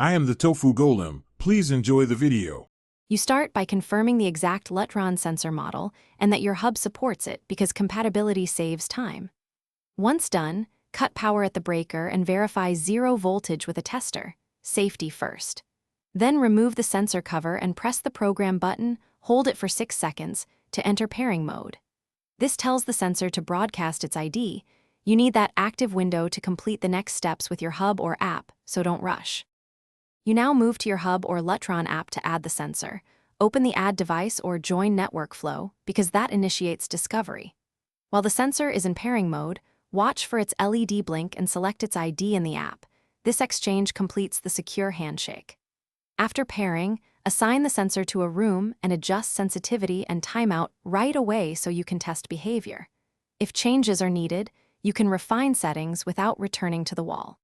I am the Tofu Golem. Please enjoy the video. You start by confirming the exact Lutron sensor model and that your hub supports it because compatibility saves time. Once done, cut power at the breaker and verify 0 voltage with a tester. Safety first. Then remove the sensor cover and press the program button, hold it for 6 seconds, to enter pairing mode. This tells the sensor to broadcast its ID. You need that active window to complete the next steps with your hub or app, so don't rush. You now move to your hub or Lutron app to add the sensor. Open the Add Device or Join Network flow because that initiates discovery. While the sensor is in pairing mode, watch for its LED blink and select its ID in the app. This exchange completes the secure handshake. After pairing, assign the sensor to a room and adjust sensitivity and timeout right away so you can test behavior. If changes are needed, you can refine settings without returning to the wall.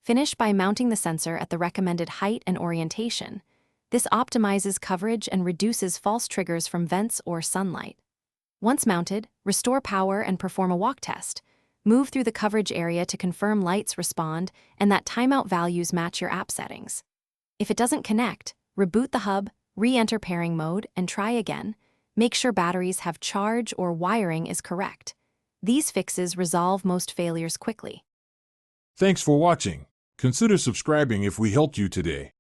Finish by mounting the sensor at the recommended height and orientation. This optimizes coverage and reduces false triggers from vents or sunlight. Once mounted, restore power and perform a walk test. Move through the coverage area to confirm lights respond and that timeout values match your app settings. If it doesn't connect, reboot the hub, re-enter pairing mode, and try again. Make sure batteries have charge or wiring is correct. These fixes resolve most failures quickly. Thanks for watching. Consider subscribing if we helped you today.